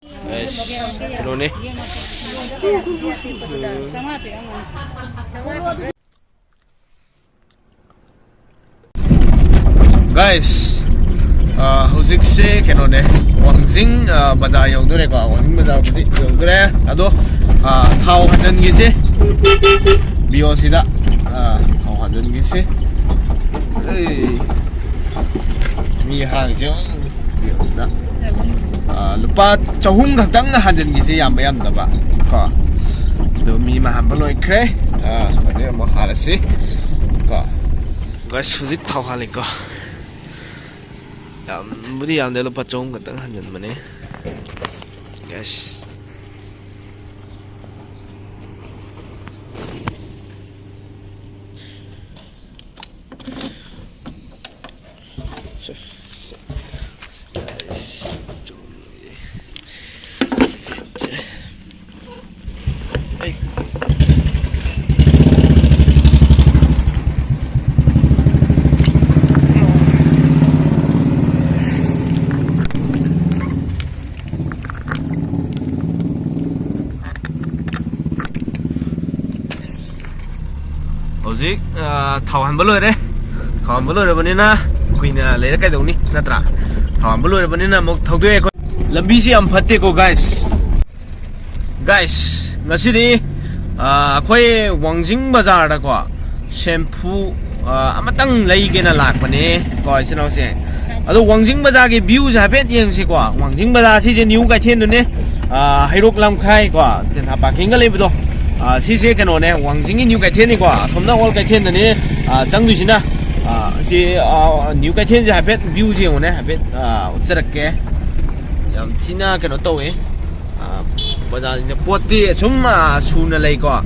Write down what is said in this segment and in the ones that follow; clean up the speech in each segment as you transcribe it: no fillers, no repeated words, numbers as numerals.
Ano ni? Guys, hujikse kenone Wangjing bazaar yaudure ko Wangjing bazaar budi yaudure ado thau hanan gise bio sida thau hanan gise mi hang je bio da lupa chahung khakdang hanan gise yam da ba ko do mi ma han baloi kre ade mo halasi ko guys hujik thau halai ko budi yang dia lupa cong katang hanyan mana guys hujik thau han baloi re thau han baloi bani na kuina le kai dong ni natra thau han baloi bani na mok thaude ko lambi si am phatte ko guys ngasi di akhoi Wangjing bazaar da ko shampoo amatang lai ge na lak bani ko sinau se ado Wangjing bazaar ge view ja bet yeng si ko Wangjing bazaar si je new kai then du ne hairok lam khai ko ten ha parking ga le bu do si kano ne Wangjing new kai then ni ko somna all kai then ne chang du sina si new kai then ja bet view je ne bet utsarak ke jam thina kano to e bazaar ne poti sum suna lai ko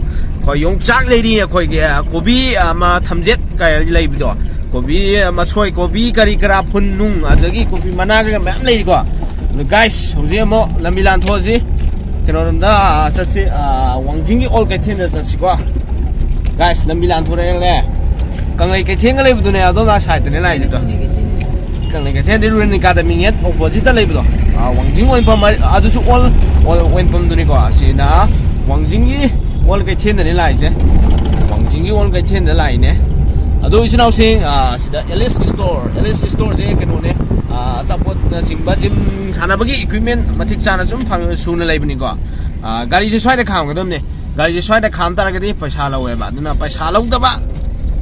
khoi yong chak lai ni khoi ge kobi ma thamjet kai lai bi do kobi ma choi kobi kari kara phun nung adagi kobi mana ga mem lai ko guys hoje mo lamilan thoji kano da sasi Wangjing gi all kai then da sasi ko guys lamilan thore le kangai kai then ga lai bu ne ado na side ne lai ji to kangai kai then de ru ni ka da ming yet opposite lai bu do Wangjing oi pam adu su all wen pam du ni ko si na Wangjing gi all kai then ne lai je Wangjing gi all kai then da lai ne ado isinau sing sida Alice store je kano ne support na singba gym sana bagi equipment matik chana sum phang suna lai bani ko gari je swai da kham ga dom ne gari je swai da kham tar ga di paisa lawe ba duna paisa lau da ba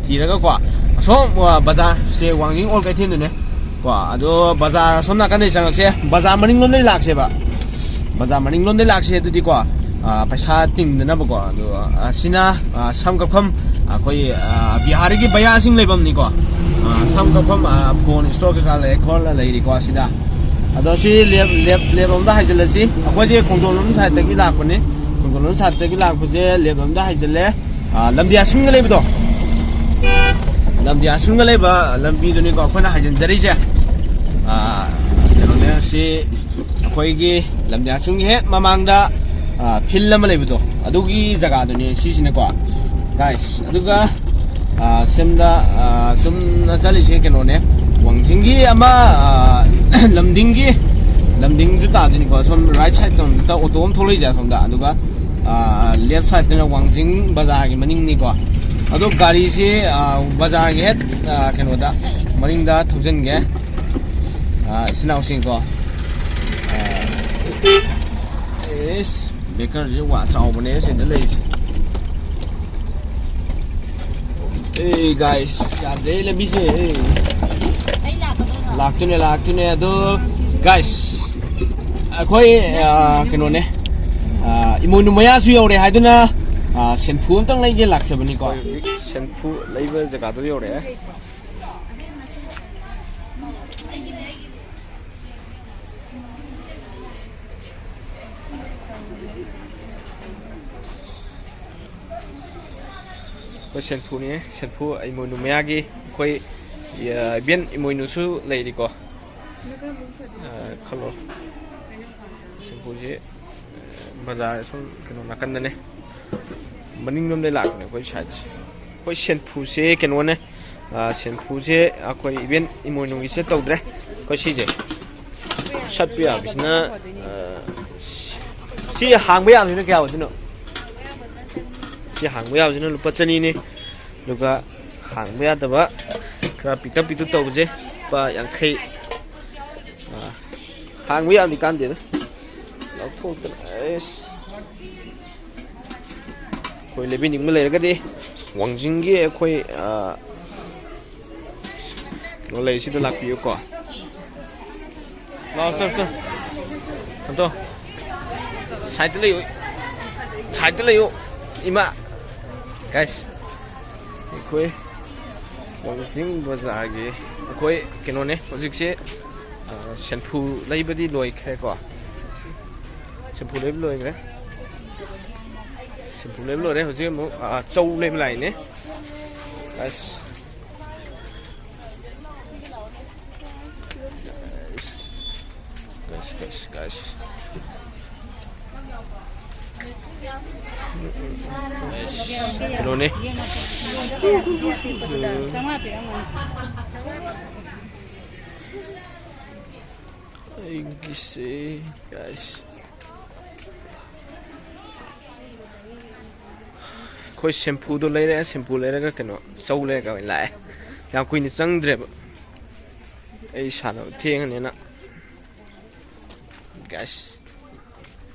thira ga ko so bazaar se Wangjing all kai then ne ko ado bazaar somna kan dei chang se bazaar maning lom dei lak se ba bazaar maning lom dei lak se du di ko paisa ting na ba ko ado sina sam ka kham koi bihar gi baya sing lebam ni ko sam ka kham phone store ka le khol la lai ri ko sida ado si lebam da hajal si ko je khongdong lom sa ta gi lak ko ni khongdong lom sa ta gi lak ko je lebam da hajal le lamdia sing le do lamdia sing le ba lambi du ni ko khona hajal jari je ne si koi gi lamdia sing he mamang da film le do adugi jaga du ni si sine ko guys aduga semda sum na chali che keno ne Wangjing gi ama lamding ju ta ni ko som right side ton ta auto om tholai ja som da aduga left side na Wangjing bazaar gi maning ni ko adu gari se bazaar gi het keno da maning da thousand ge sinau sing ko is beker ji wa chau bane se da lai hey guys yadre le bise laktune ado guys akhoi keno ne imonu maya su yore haiduna senphu amtang lai ge lakchabani ko senphu laiba jaga do yore ko senphu ni senphu imonu maya gi khoi bien imonu su lai ri ko khalo senphu je bazaar sum keno nakan ne maning nom lai lak ne ko side ko senphu se keno ne senphu je akoi bien imonu gi se tawdre ko si je shat pya bisna ꯁꯤ ꯍꯥꯡꯕ ꯌꯥꯕꯁꯤꯅ ꯀꯌꯥ ꯑꯣꯏꯗꯣꯏꯅꯣ ꯁꯤ ꯍꯥꯡꯕ ꯌꯥꯕꯁꯤꯅ ꯂꯨꯄꯥ 200ꯅꯤ ꯑꯗꯨꯒ ꯍꯥꯡꯕ ꯌꯥꯗꯕ ꯈꯔ ꯄꯤꯛꯇꯛ ꯄꯤꯛꯇꯛ ꯇꯧꯕꯁꯦ ꯂꯨꯄꯥ 50 ꯍꯥꯡꯕ ꯌꯥꯕꯗꯤ ꯀꯥꯟꯗꯦꯗ ꯂꯧꯊꯣꯛꯇꯅ ꯑꯩꯈꯣꯏ ꯂꯩꯕꯤꯅꯤꯡꯕ ꯂꯩꯔꯒꯗꯤ ꯋꯥꯡꯖꯤꯡꯒꯤ ꯑꯩꯈꯣꯏ ꯀꯩꯅꯣ ꯂꯩꯁꯤꯗ ꯂꯥꯛꯄꯤꯌꯨꯀꯣ ꯂꯥꯛꯑꯣ ꯆꯠ ꯑꯗꯣ ꯁꯥꯏꯗꯇ ꯂꯩꯌꯨ ꯏꯃꯥ ꯒꯥꯏꯁ ꯑꯩꯈꯣꯏ ꯋꯥꯡꯖꯤꯡ ꯕꯖꯥꯔꯒꯤ ꯑꯩꯈꯣꯏ ꯀꯩꯅꯣꯅꯦ ꯍꯧꯖꯤꯛꯁꯦ ꯁꯦꯟꯐꯨ ꯂꯩꯕꯗꯤ ꯂꯣꯏꯈ꯭ꯔꯦꯀꯣ ꯁꯦꯟꯐꯨ ꯂꯩꯕ ꯂꯣꯏꯈ꯭ꯔꯦ ꯁꯦꯟꯐꯨ ꯂꯩꯕ ꯂꯣꯏꯔꯦ ꯍꯧꯖꯤꯛ ꯑꯃꯨꯛ ꯆꯧ ꯂꯩꯕ ꯂꯥꯛꯏꯅꯦ ꯑꯁ guys kailangan guys khoi shampoo do leire shampoo leire ga kano chau le ga lae yam kuini changdre ba ai sana theng ne na guys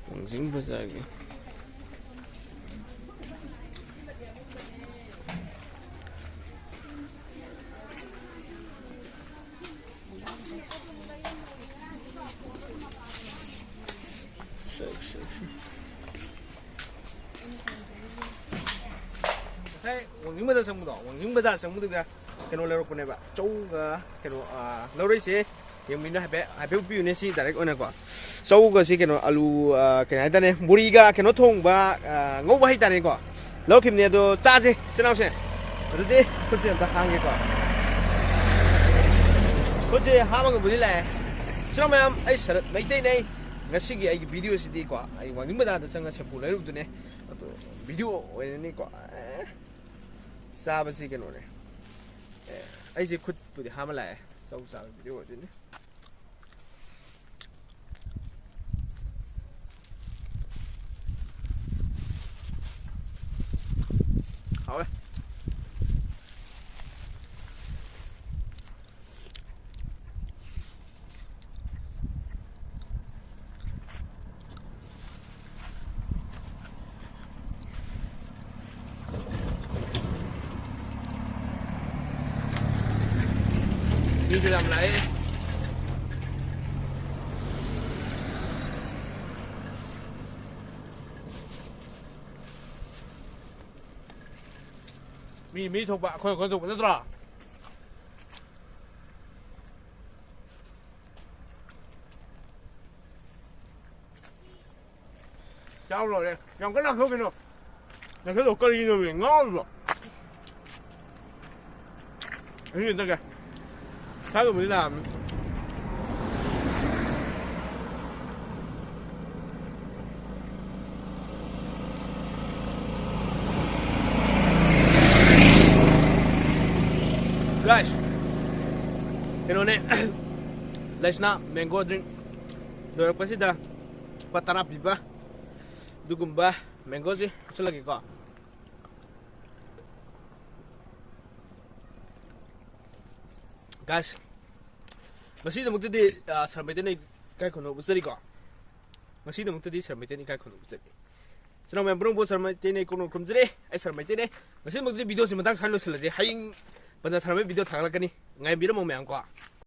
Wangzing Bazaar gi Wangzing Bazaar sang mudo Wangzing Bazaar sang mudo ga keno lero kone ba chou ga keno loroi se yang mina hape pi ne si direct ona ko chou ga si keno alu kena ita ne muri ga keno thong ba ngau ba ita ne ko lo kim ne do cha je sinau se adudi khose am ta hang ge ko khose ha ma ga budi la sinau mayam ai sarat mai dei nei ngasi gi ai video si di ko ai Wangzing Bazaar da changa shampoo lai ru du ne video oine ni ko Sabasi keno ne ai je khut pudi ha ma la chau sa video din ne hao đi làm lại mi thuộc bạn khôi con dùng rất rõ cháu rồi đây nhầm cái nào thôi cái nào là cái đồ cây rồi ngon rồi cái gì đây kìa Thái của mình đi làm guys 이노네 레스나 mango drink 도락파시다 patara piba dugumba mango지 쫄라기 거 guys masih mukti sarmete ni kai kono busari ko masih mukti sarmete ni kai kono busari sino membrong bo sarmete ni kono kumjre ai sarmete ni masih mukti video si matang sanlo selaje haing banda sarmete video thangla kani ngai biro mo myang ko